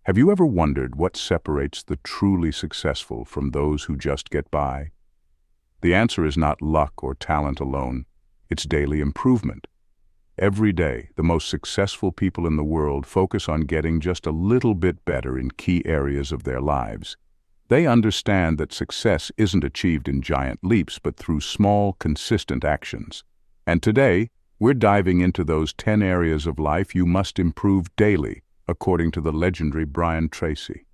Have you ever wondered what separates the truly successful from those who just get by? The answer is not luck or talent alone. It's daily improvement. Every day, the most successful people in the world focus on getting just a little bit better in key areas of their lives. They understand that success isn't achieved in giant leaps, but through small, consistent actions. And today, we're diving into those 10 areas of life you must improve daily, according to the legendary Brian Tracy.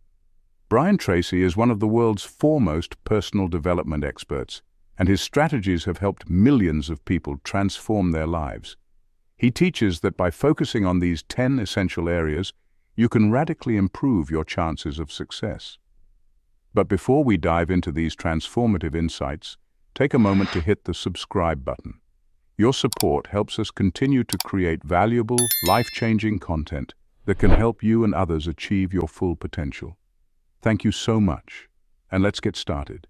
Brian Tracy is one of the world's foremost personal development experts, and his strategies have helped millions of people transform their lives. He teaches that by focusing on these 10 essential areas, you can radically improve your chances of success. But before we dive into these transformative insights, take a moment to hit the subscribe button. Your support helps us continue to create valuable, life-changing content that can help you and others achieve your full potential. Thank you so much, and let's get started.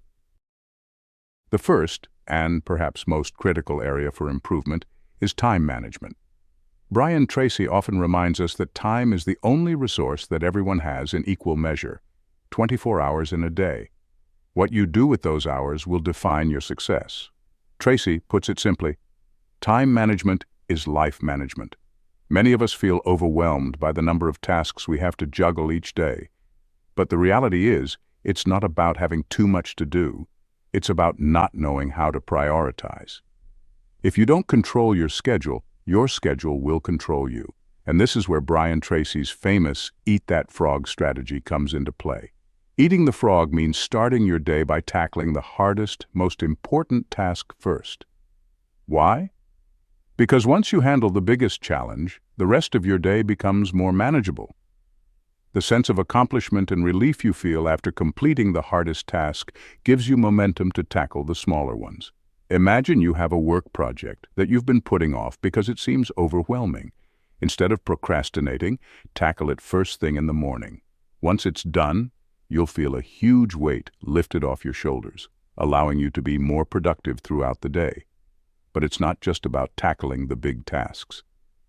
The first, and perhaps most critical area for improvement, is time management. Brian Tracy often reminds us that time is the only resource that everyone has in equal measure, 24 hours in a day. What you do with those hours will define your success. Tracy puts it simply, time management is life management. Many of us feel overwhelmed by the number of tasks we have to juggle each day. But the reality is, it's not about having too much to do. It's about not knowing how to prioritize. If you don't control your schedule will control you. And this is where Brian Tracy's famous Eat That Frog strategy comes into play. Eating the frog means starting your day by tackling the hardest, most important task first. Why? Because once you handle the biggest challenge, the rest of your day becomes more manageable. The sense of accomplishment and relief you feel after completing the hardest task gives you momentum to tackle the smaller ones. Imagine you have a work project that you've been putting off because it seems overwhelming. Instead of procrastinating, tackle it first thing in the morning. Once it's done, you'll feel a huge weight lifted off your shoulders, allowing you to be more productive throughout the day. But it's not just about tackling the big tasks.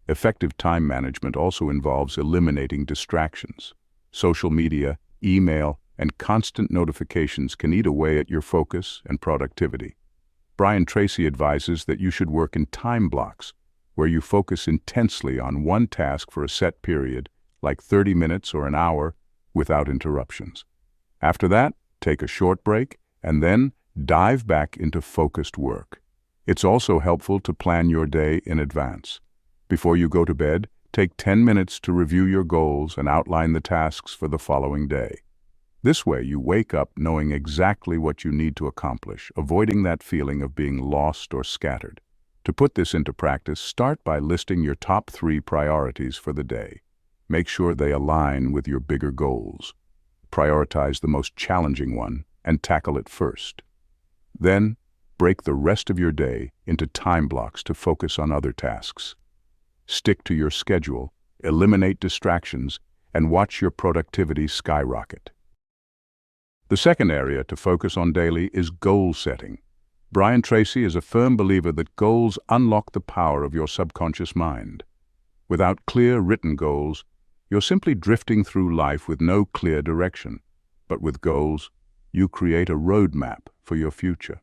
Effective time management also involves eliminating distractions. Social media, email, and constant notifications can eat away at your focus and productivity. Brian Tracy advises that you should work in time blocks, where you focus intensely on one task for a set period, like 30 minutes or an hour, without interruptions. After that, take a short break, and then dive back into focused work. It's also helpful to plan your day in advance. Before you go to bed, take 10 minutes to review your goals and outline the tasks for the following day. This way, you wake up knowing exactly what you need to accomplish, avoiding that feeling of being lost or scattered. To put this into practice, start by listing your top 3 priorities for the day. Make sure they align with your bigger goals. Prioritize the most challenging one and tackle it first. Then, break the rest of your day into time blocks to focus on other tasks. Stick to your schedule, eliminate distractions, and watch your productivity skyrocket. The second area to focus on daily is goal setting. Brian Tracy is a firm believer that goals unlock the power of your subconscious mind. Without clear written goals, you're simply drifting through life with no clear direction. But with goals, you create a roadmap for your future.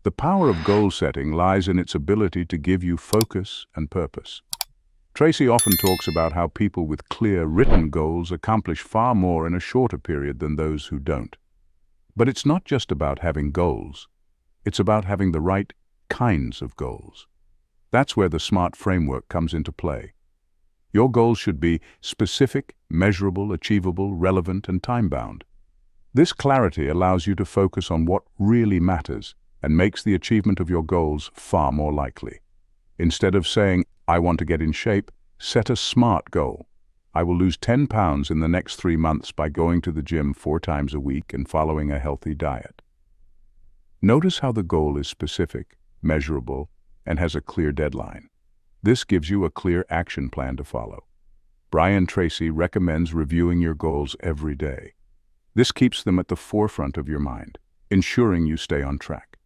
The power of goal setting lies in its ability to give you focus and purpose. Tracy often talks about how people with clear written goals accomplish far more in a shorter period than those who don't. But it's not just about having goals. It's about having the right kinds of goals. That's where the SMART framework comes into play. Your goals should be specific, measurable, achievable, relevant, and time-bound. This clarity allows you to focus on what really matters and makes the achievement of your goals far more likely. Instead of saying, "I want to get in shape," set a SMART goal. I will lose 10 pounds in the next 3 months by going to the gym 4 times a week and following a healthy diet. Notice how the goal is specific, measurable, and has a clear deadline. This gives you a clear action plan to follow. Brian Tracy recommends reviewing your goals every day. This keeps them at the forefront of your mind, ensuring you stay on track.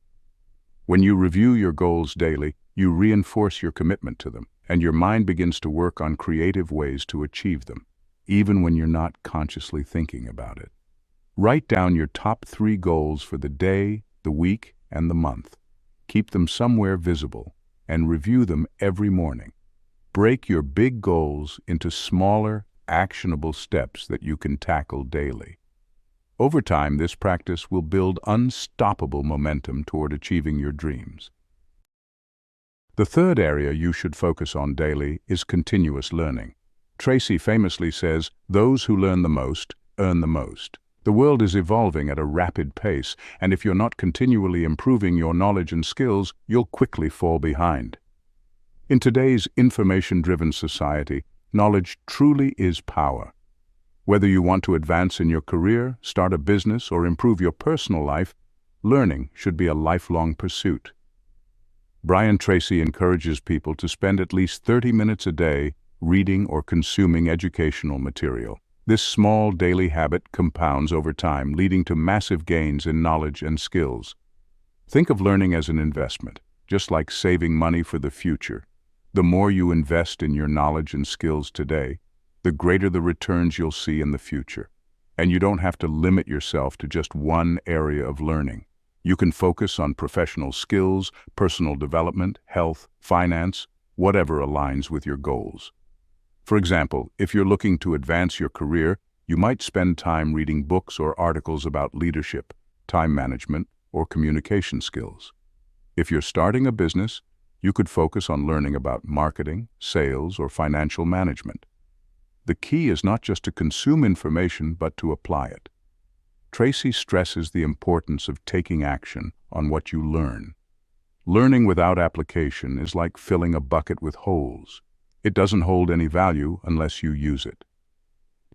When you review your goals daily, you reinforce your commitment to them, and your mind begins to work on creative ways to achieve them. even when you're not consciously thinking about it. Write down your top 3 goals for the day, the week, and the month. Keep them somewhere visible and review them every morning. Break your big goals into smaller, actionable steps that you can tackle daily. Over time, this practice will build unstoppable momentum toward achieving your dreams. The third area you should focus on daily is continuous learning. Tracy famously says, "Those who learn the most earn the most." The world is evolving at a rapid pace, and if you're not continually improving your knowledge and skills, you'll quickly fall behind. In today's information-driven society, knowledge truly is power. Whether you want to advance in your career, start a business, or improve your personal life, learning should be a lifelong pursuit. Brian Tracy encourages people to spend at least 30 minutes a day reading or consuming educational material. This small daily habit compounds over time, leading to massive gains in knowledge and skills. Think of learning as an investment, just like saving money for the future. The more you invest in your knowledge and skills today, the greater the returns you'll see in the future. And you don't have to limit yourself to just one area of learning. You can focus on professional skills, personal development, health, finance, whatever aligns with your goals. For example, if you're looking to advance your career, you might spend time reading books or articles about leadership, time management, or communication skills. If you're starting a business, you could focus on learning about marketing, sales, or financial management. The key is not just to consume information, but to apply it. Tracy stresses the importance of taking action on what you learn. Learning without application is like filling a bucket with holes. It doesn't hold any value unless you use it.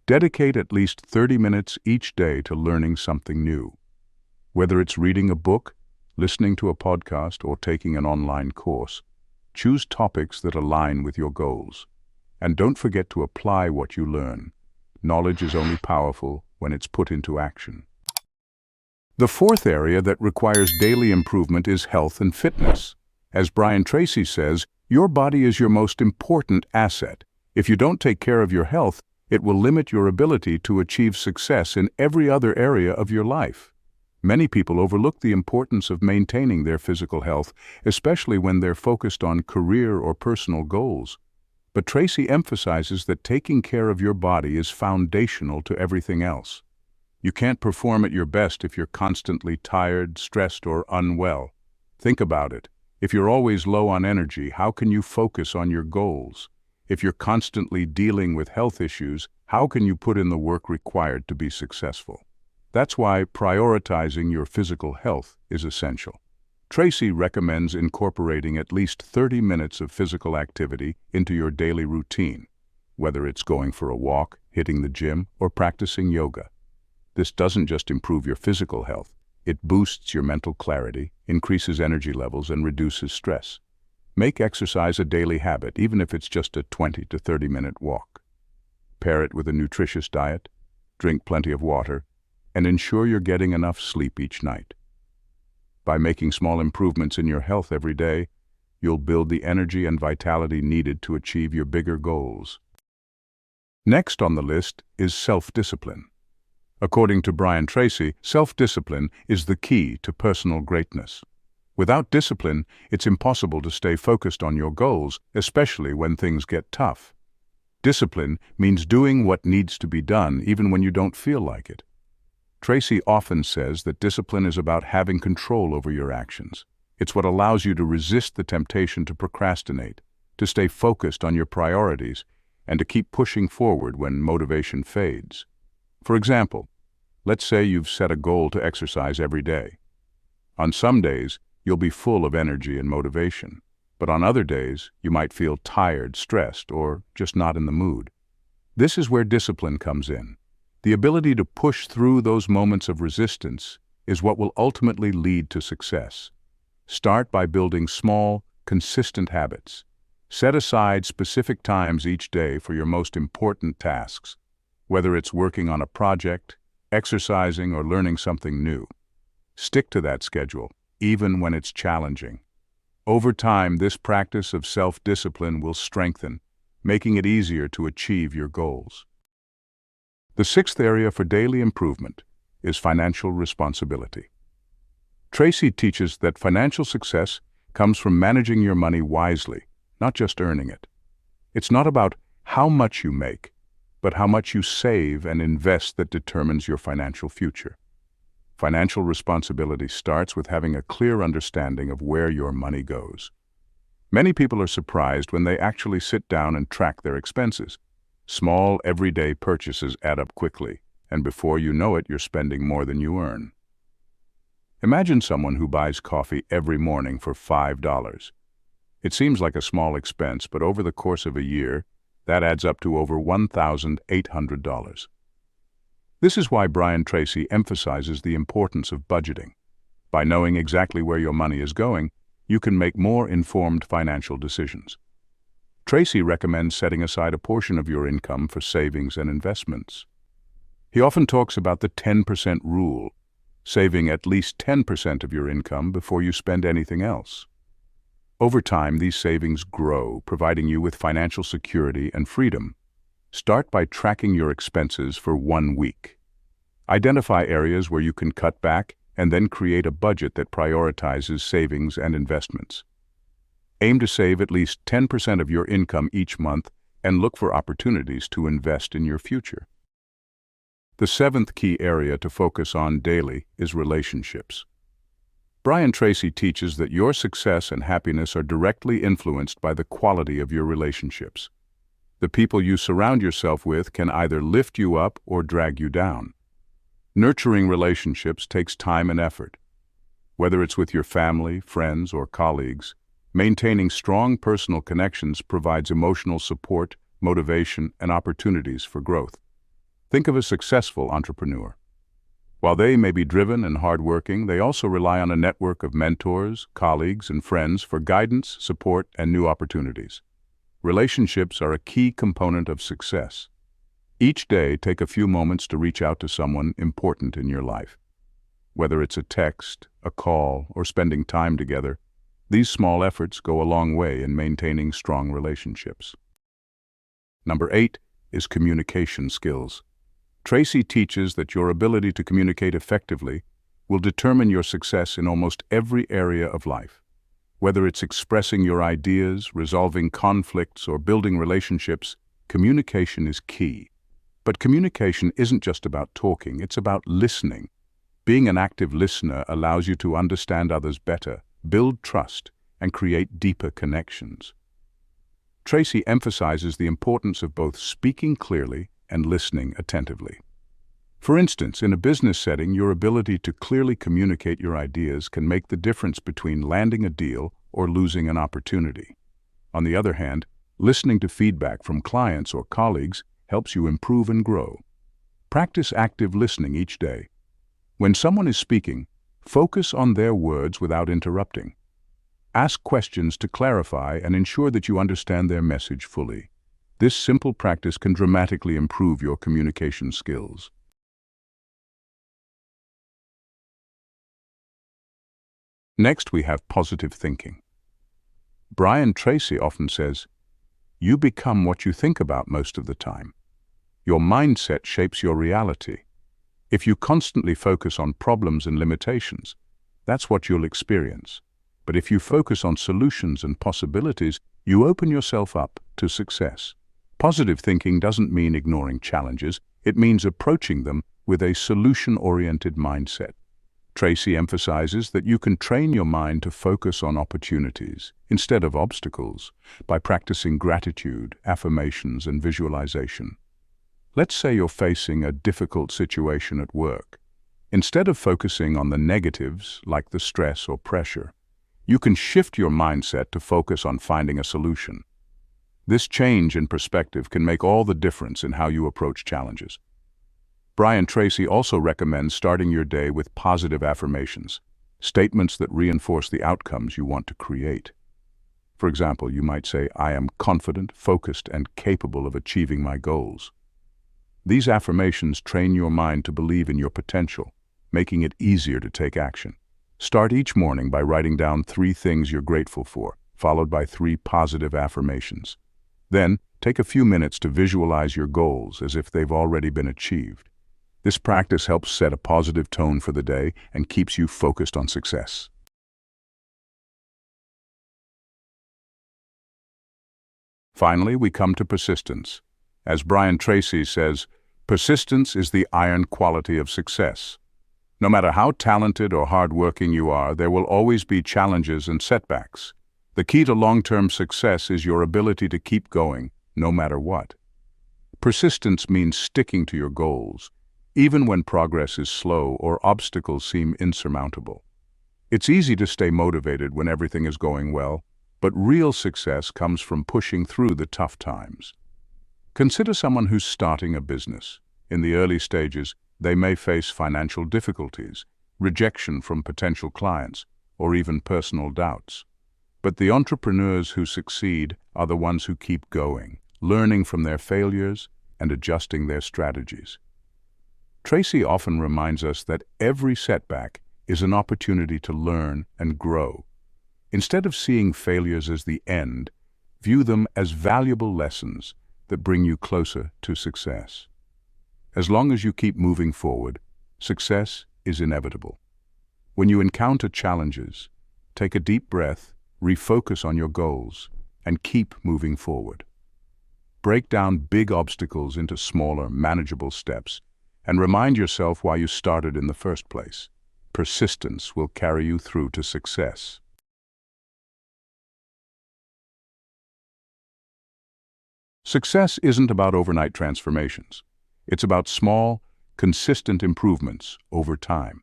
Dedicate at least 30 minutes each day to learning something new. Whether it's reading a book, listening to a podcast, or taking an online course, choose topics that align with your goals. And don't forget to apply what you learn. Knowledge is only powerful when it's put into action. The fourth area that requires daily improvement is health and fitness. As Brian Tracy says, your body is your most important asset. If you don't take care of your health, it will limit your ability to achieve success in every other area of your life. Many people overlook the importance of maintaining their physical health, especially when they're focused on career or personal goals. But Tracy emphasizes that taking care of your body is foundational to everything else. You can't perform at your best if you're constantly tired, stressed, or unwell. Think about it. If you're always low on energy, how can you focus on your goals? If you're constantly dealing with health issues, how can you put in the work required to be successful? That's why prioritizing your physical health is essential. Tracy recommends incorporating at least 30 minutes of physical activity into your daily routine, whether it's going for a walk, hitting the gym, or practicing yoga. This doesn't just improve your physical health. It boosts your mental clarity, increases energy levels, and reduces stress. Make exercise a daily habit, even if it's just a 20 to 30-minute walk. Pair it with a nutritious diet, drink plenty of water, and ensure you're getting enough sleep each night. By making small improvements in your health every day, you'll build the energy and vitality needed to achieve your bigger goals. Next on the list is self-discipline. According to Brian Tracy, self-discipline is the key to personal greatness. Without discipline, it's impossible to stay focused on your goals, especially when things get tough. Discipline means doing what needs to be done even when you don't feel like it. Tracy often says that discipline is about having control over your actions. It's what allows you to resist the temptation to procrastinate, to stay focused on your priorities, and to keep pushing forward when motivation fades. For example, let's say you've set a goal to exercise every day. On some days, you'll be full of energy and motivation, but on other days, you might feel tired, stressed, or just not in the mood. This is where discipline comes in. The ability to push through those moments of resistance is what will ultimately lead to success. Start by building small, consistent habits. Set aside specific times each day for your most important tasks, whether it's working on a project, exercising, or learning something new. Stick to that schedule, even when it's challenging. Over time, this practice of self-discipline will strengthen, making it easier to achieve your goals. The sixth area for daily improvement is financial responsibility. Tracy teaches that financial success comes from managing your money wisely, not just earning it. It's not about how much you make, but how much you save and invest that determines your financial future. Financial responsibility starts with having a clear understanding of where your money goes. Many people are surprised when they actually sit down and track their expenses. Small, everyday purchases add up quickly, and before you know it, you're spending more than you earn. Imagine someone who buys coffee every morning for $5. It seems like a small expense, but over the course of a year, that adds up to over $1,800. This is why Brian Tracy emphasizes the importance of budgeting. By knowing exactly where your money is going, you can make more informed financial decisions. Tracy recommends setting aside a portion of your income for savings and investments. He often talks about the 10% rule, saving at least 10% of your income before you spend anything else. Over time, these savings grow, providing you with financial security and freedom. Start by tracking your expenses for 1 week. Identify areas where you can cut back and then create a budget that prioritizes savings and investments. Aim to save at least 10% of your income each month and look for opportunities to invest in your future. The seventh key area to focus on daily is relationships. Brian Tracy teaches that your success and happiness are directly influenced by the quality of your relationships. The people you surround yourself with can either lift you up or drag you down. Nurturing relationships takes time and effort. Whether it's with your family, friends, or colleagues, maintaining strong personal connections provides emotional support, motivation, and opportunities for growth. Think of a successful entrepreneur. While they may be driven and hardworking, they also rely on a network of mentors, colleagues, and friends for guidance, support, and new opportunities. Relationships are a key component of success. Each day, take a few moments to reach out to someone important in your life. Whether it's a text, a call, or spending time together, these small efforts go a long way in maintaining strong relationships. Number 8 is communication skills. Tracy teaches that your ability to communicate effectively will determine your success in almost every area of life. Whether it's expressing your ideas, resolving conflicts, or building relationships, communication is key. But communication isn't just about talking, it's about listening. Being an active listener allows you to understand others better, build trust, and create deeper connections. Tracy emphasizes the importance of both speaking clearly and listening attentively. For instance, in a business setting, your ability to clearly communicate your ideas can make the difference between landing a deal or losing an opportunity. On the other hand, listening to feedback from clients or colleagues helps you improve and grow. Practice active listening each day. When someone is speaking, focus on their words without interrupting. Ask questions to clarify and ensure that you understand their message fully. This simple practice can dramatically improve your communication skills. Next, we have positive thinking. Brian Tracy often says, "You become what you think about most of the time. Your mindset shapes your reality. If you constantly focus on problems and limitations, that's what you'll experience. But if you focus on solutions and possibilities, you open yourself up to success." Positive thinking doesn't mean ignoring challenges, it means approaching them with a solution-oriented mindset. Tracy emphasizes that you can train your mind to focus on opportunities instead of obstacles by practicing gratitude, affirmations, and visualization. Let's say you're facing a difficult situation at work. Instead of focusing on the negatives, like the stress or pressure, you can shift your mindset to focus on finding a solution. This change in perspective can make all the difference in how you approach challenges. Brian Tracy also recommends starting your day with positive affirmations, statements that reinforce the outcomes you want to create. For example, you might say, "I am confident, focused, and capable of achieving my goals." These affirmations train your mind to believe in your potential, making it easier to take action. Start each morning by writing down 3 things you're grateful for, followed by 3 positive affirmations. Then, take a few minutes to visualize your goals as if they've already been achieved. This practice helps set a positive tone for the day and keeps you focused on success. Finally, we come to persistence. As Brian Tracy says, persistence is the iron quality of success. No matter how talented or hardworking you are, there will always be challenges and setbacks. The key to long-term success is your ability to keep going, no matter what. Persistence means sticking to your goals, even when progress is slow or obstacles seem insurmountable. It's easy to stay motivated when everything is going well, but real success comes from pushing through the tough times. Consider someone who's starting a business. In the early stages, they may face financial difficulties, rejection from potential clients, or even personal doubts. But the entrepreneurs who succeed are the ones who keep going, learning from their failures and adjusting their strategies. Tracy often reminds us that every setback is an opportunity to learn and grow. Instead of seeing failures as the end, view them as valuable lessons that bring you closer to success. As long as you keep moving forward, success is inevitable. When you encounter challenges, take a deep breath, refocus on your goals, and keep moving forward. Break down big obstacles into smaller, manageable steps, and remind yourself why you started in the first place. Persistence will carry you through to success. Success isn't about overnight transformations. It's about small, consistent improvements over time.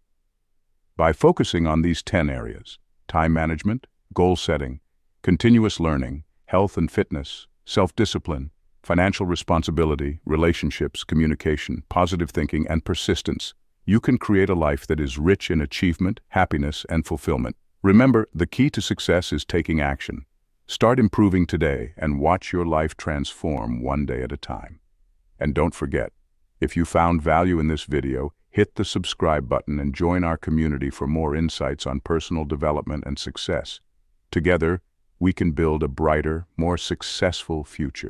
By focusing on these 10 areas, time management, goal setting, continuous learning, health and fitness, self-discipline, financial responsibility, relationships, communication, positive thinking, and persistence, you can create a life that is rich in achievement, happiness, and fulfillment. Remember, the key to success is taking action. Start improving today and watch your life transform one day at a time. And don't forget, if you found value in this video, hit the subscribe button and join our community for more insights on personal development and success. Together, we can build a brighter, more successful future.